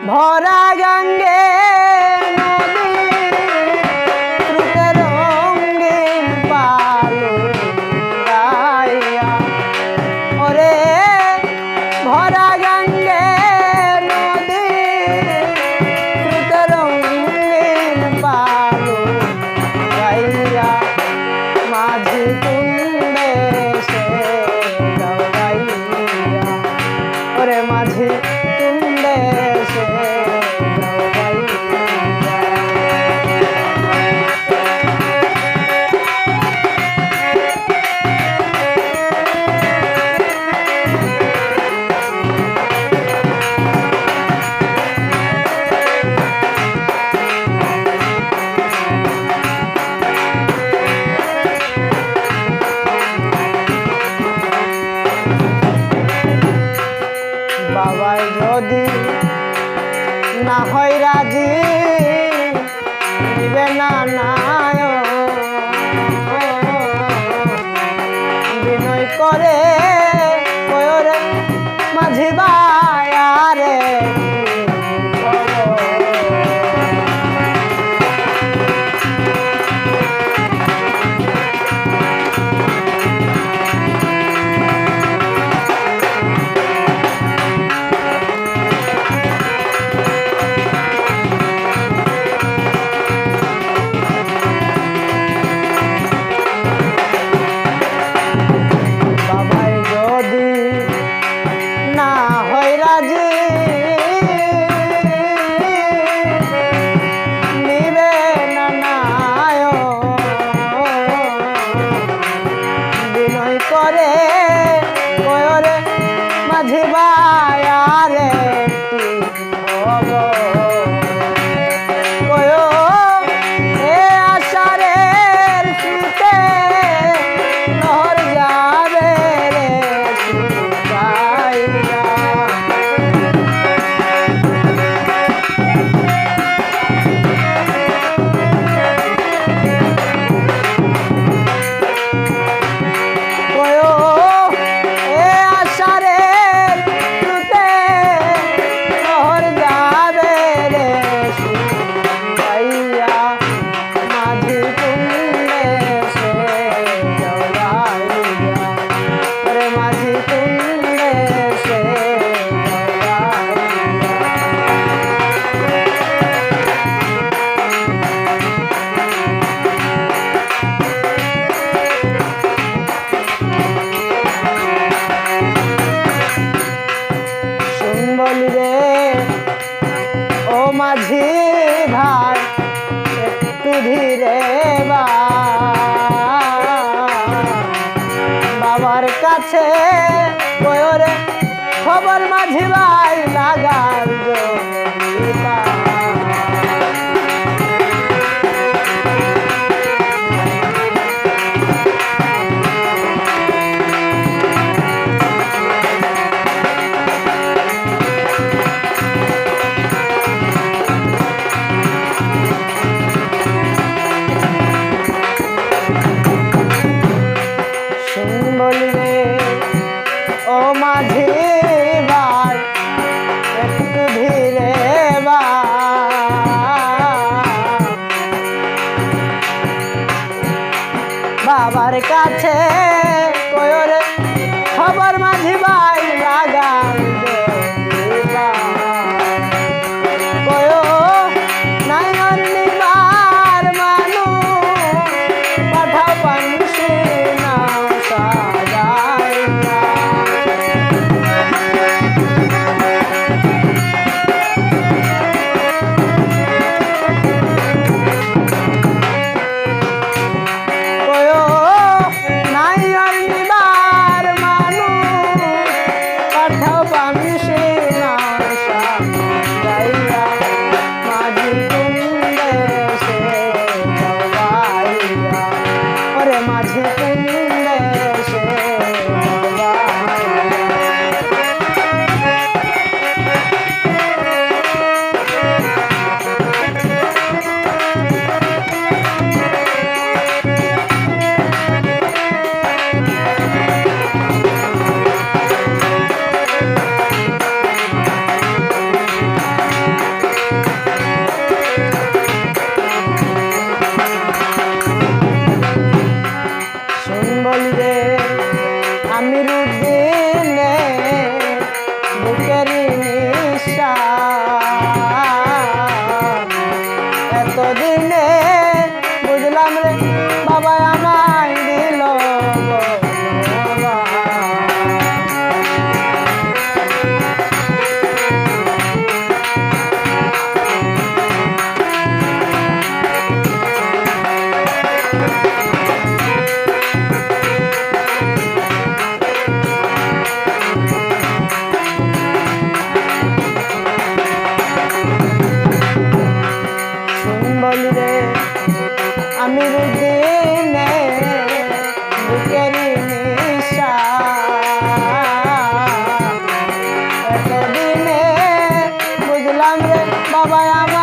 ভরা গঙ্গে নদী স্রোতে রঙিন পালু গাইয়া ওরে ভরা গঙ্গে নদী স্রোতে রঙিন পালু গাইয়া মাঝি কুণ্ডে সে গাইয়া ওরে মাঝি কুণ্ডে সে বাবাই যদি না হয় রাজি নিবে না নায় বিনয় করে কয়রে মাঝি বায়ারে করে কয়রে মাঝি বায়ারে কয় এ আষাঢ়ের শীতে নহর যাবে রে শুকাইয়া ও মাঝি ভাই একটু ধীরে বাবার কাছে কয়রে খবর মাঝি ভাই লাগার বলবে ও মাঝি ভাই একটু ধীরে বাবার কাছে কয়রে খবর মাঝি ভাই লাগান কয় নাই নিবার মানু পাঠাও পানসি না গেলাম রে বাবা আমার